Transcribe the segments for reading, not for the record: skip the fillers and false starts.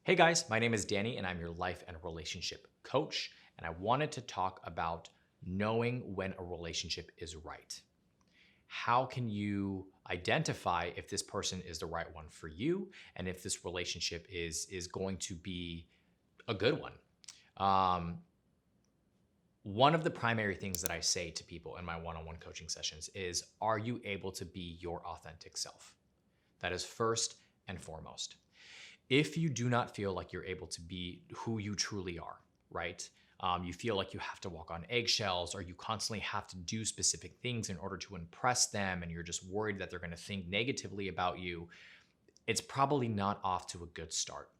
Hey guys, my name is Danny and I'm your life and relationship coach. And I wanted to talk about knowing when a relationship is right. How can you identify if this person is the right one for you and if this relationship is going to be a good one? Um, One of the primary things that I say to people in my one-on-one coaching sessions is, are you able to be your authentic self? That is first and foremost. If you do not feel like you're able to be who you truly are, right? You feel like you have to walk on eggshells or you constantly have to do specific things in order to impress them, and you're just worried that they're going to think negatively about you, it's probably not off to a good start.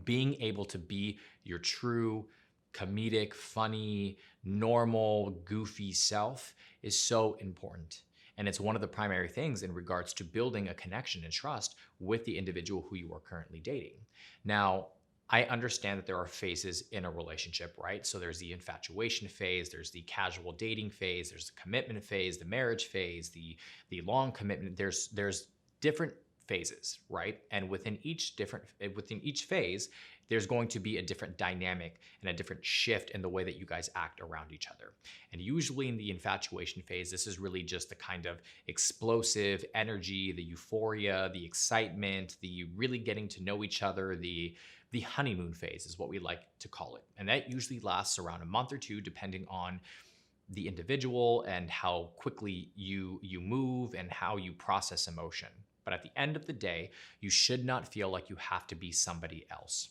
Being able to be your true, comedic, funny, normal, goofy self is so important. And it's one of the primary things in regards to building a connection and trust with the individual who you are currently dating. Now, I understand that there are phases in a relationship, right? So there's the infatuation phase, there's the casual dating phase, there's the commitment phase, the marriage phase, the long commitment. There's different phases, right? And within each phase, there's going to be a different dynamic and a different shift in the way that you guys act around each other. And usually in the infatuation phase, this is really just the kind of explosive energy, the euphoria, the excitement, the really getting to know each other, the honeymoon phase is what we like to call it. And that usually lasts around a month or two, depending on the individual and how quickly you move and how you process emotion. But at the end of the day, you should not feel like you have to be somebody else.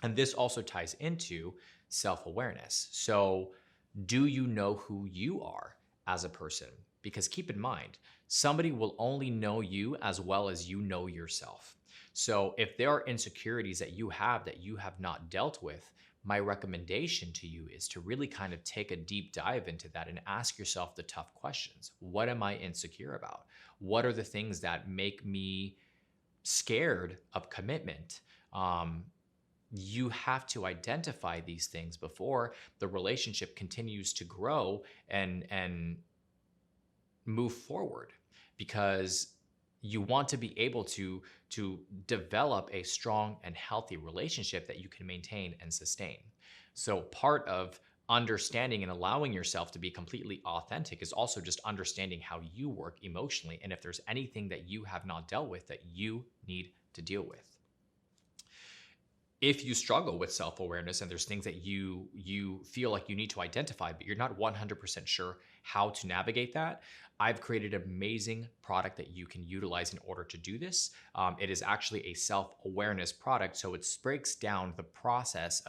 And this also ties into self-awareness. So, do you know who you are as a person? Because keep in mind, somebody will only know you as well as you know yourself. So, if there are insecurities that you have not dealt with, my recommendation to you is to really kind of take a deep dive into that and ask yourself the tough questions. What am I insecure about? What are the things that make me scared of commitment? You have to identify these things before the relationship continues to grow and move forward, because you want to be able to develop a strong and healthy relationship that you can maintain and sustain. So part of understanding and allowing yourself to be completely authentic is also just understanding how you work emotionally, and if there's anything that you have not dealt with that you need to deal with. If you struggle with self-awareness and there's things that you feel like you need to identify, but you're not 100% sure how to navigate that, I've created an amazing product that you can utilize in order to do this. It is actually a self-awareness product, so it breaks down the process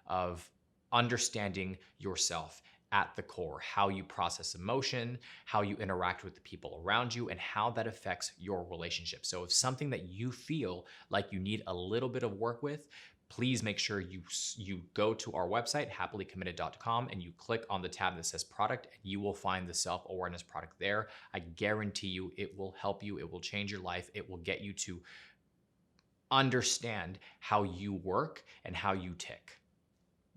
of understanding yourself at the core, how you process emotion, how you interact with the people around you, and how that affects your relationship. So if something that you feel like you need a little bit of work with, please make sure you go to our website, happilycommitted.com, and you click on the tab that says product, and you will find the self-awareness product there. I guarantee you it will help you. It will change your life. It will get you to understand how you work and how you tick.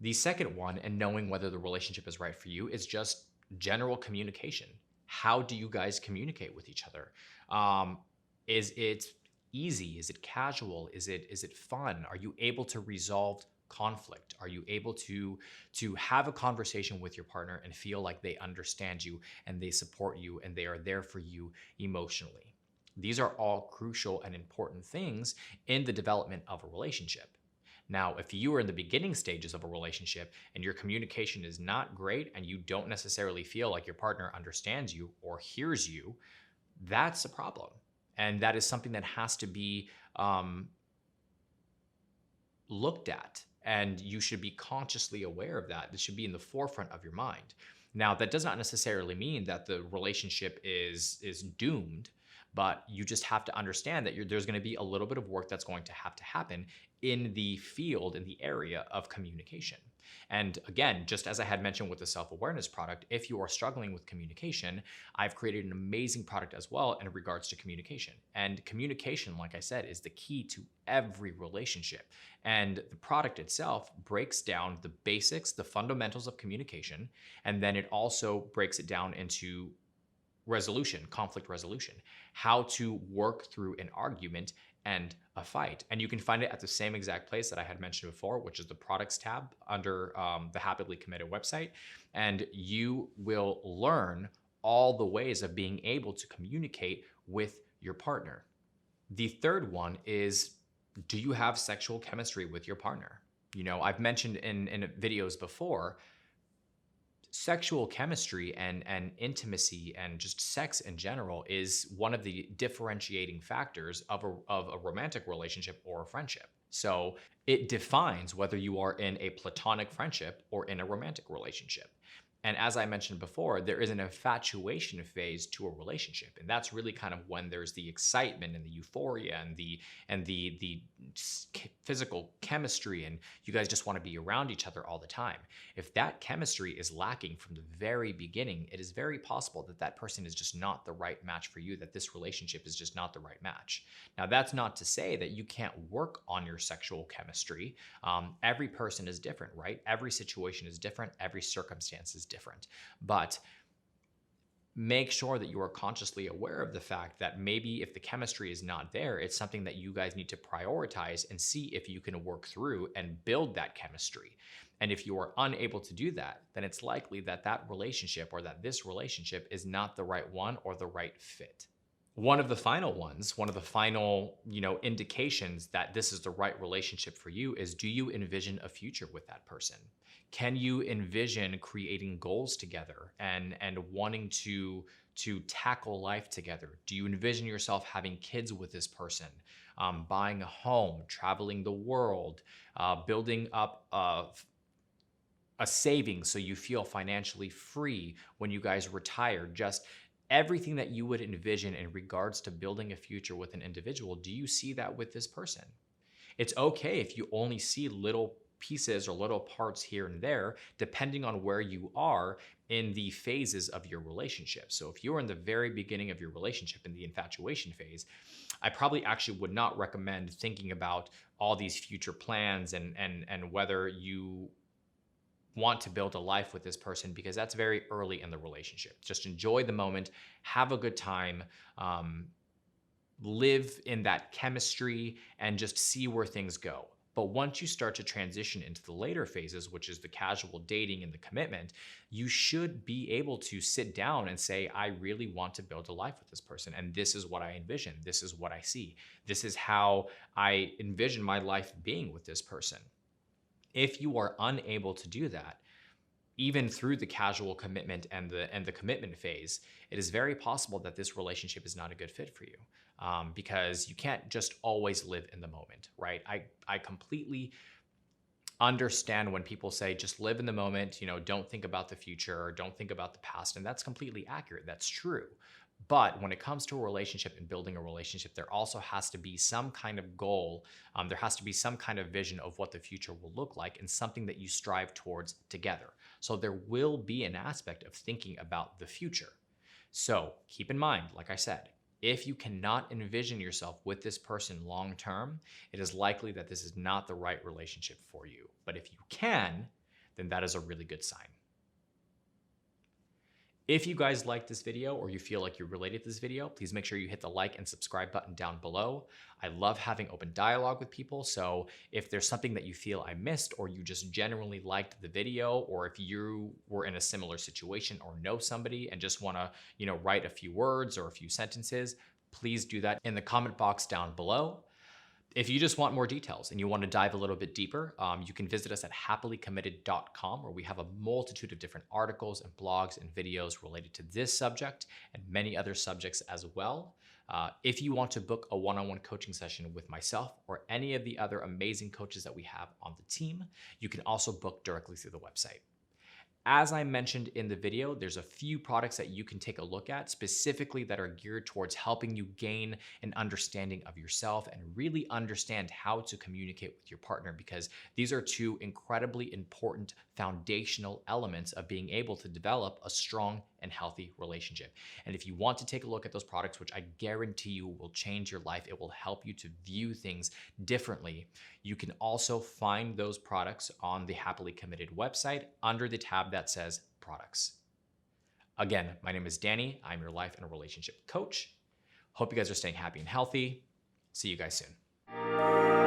The second one, and knowing whether the relationship is right for you, is just general communication. How do you guys communicate with each other? Is it easy? Is it casual? Is it fun? Are you able to resolve conflict? Are you able to have a conversation with your partner and feel like they understand you and they support you and they are there for you emotionally? These are all crucial and important things in the development of a relationship. Now, if you are in the beginning stages of a relationship and your communication is not great and you don't necessarily feel like your partner understands you or hears you, that's a problem. And that is something that has to be looked at. And you should be consciously aware of that. This should be in the forefront of your mind. Now, that does not necessarily mean that the relationship is doomed, but you just have to understand that there's going to be a little bit of work that's going to have to happen in the field, in the area of communication. And again, just as I had mentioned with the self-awareness product, if you are struggling with communication, I've created an amazing product as well in regards to communication. And communication, like I said, is the key to every relationship. And the product itself breaks down the basics, the fundamentals of communication, and then it also breaks it down into resolution, conflict resolution, how to work through an argument end a fight. And you can find it at the same exact place that I had mentioned before, which is the products tab under the Happily Committed website. And you will learn all the ways of being able to communicate with your partner. The third one is, do you have sexual chemistry with your partner? You know, I've mentioned in videos before, sexual chemistry and intimacy and just sex in general is one of the differentiating factors of a romantic relationship or a friendship. So it defines whether you are in a platonic friendship or in a romantic relationship. And as I mentioned before, there is an infatuation phase to a relationship. And that's really kind of when there's the excitement and the euphoria and the physical chemistry, and you guys just want to be around each other all the time. If that chemistry is lacking from the very beginning, it is very possible that that person is just not the right match for you, that this relationship is just not the right match. Now, that's not to say that you can't work on your sexual chemistry. Every person is different, right? Every situation is different. Every circumstance is different. But make sure that you are consciously aware of the fact that maybe if the chemistry is not there, it's something that you guys need to prioritize and see if you can work through and build that chemistry. And if you are unable to do that, then it's likely that that relationship or that this relationship is not the right one or the right fit. One of the final indications that this is the right relationship for you is, do you envision a future with that person? Can you envision creating goals together and wanting to tackle life together? Do you envision yourself having kids with this person, buying a home, traveling the world, building up a savings so you feel financially free when you guys retire? Just everything that you would envision in regards to building a future with an individual. Do you see that with this person? It's okay if you only see little pieces or little parts here and there, depending on where you are in the phases of your relationship. So if you're in the very beginning of your relationship, in the infatuation phase, I probably actually would not recommend thinking about all these future plans and whether you want to build a life with this person, because that's very early in the relationship. Just enjoy the moment, have a good time, live in that chemistry, and just see where things go. But once you start to transition into the later phases, which is the casual dating and the commitment, you should be able to sit down and say, I really want to build a life with this person. And this is what I envision. This is what I see. This is how I envision my life being with this person. If you are unable to do that, even through the casual commitment and the commitment phase, it is very possible that this relationship is not a good fit for you, because you can't just always live in the moment, right? I completely understand when people say just live in the moment, don't think about the future, or don't think about the past, and that's completely accurate. That's true. But when it comes to a relationship and building a relationship, there also has to be some kind of goal. There has to be some kind of vision of what the future will look like, and something that you strive towards together. So there will be an aspect of thinking about the future. So keep in mind, like I said, if you cannot envision yourself with this person long term, it is likely that this is not the right relationship for you. But if you can, then that is a really good sign. If you guys like this video, or you feel like you're related to this video, please make sure you hit the like and subscribe button down below. I love having open dialogue with people. So if there's something that you feel I missed, or you just generally liked the video, or if you were in a similar situation or know somebody and just want to, write a few words or a few sentences, please do that in the comment box down below. If you just want more details and you want to dive a little bit deeper, you can visit us at happilycommitted.com, where we have a multitude of different articles and blogs and videos related to this subject and many other subjects as well. If you want to book a one-on-one coaching session with myself or any of the other amazing coaches that we have on the team, you can also book directly through the website. As I mentioned in the video, there's a few products that you can take a look at specifically that are geared towards helping you gain an understanding of yourself and really understand how to communicate with your partner, because these are two incredibly important foundational elements of being able to develop a strong and healthy relationship. And if you want to take a look at those products, which I guarantee you will change your life, it will help you to view things differently, you can also find those products on the Happily Committed website under the tab that says products. Again, my name is Danny. I'm your life and relationship coach. Hope you guys are staying happy and healthy. See you guys soon.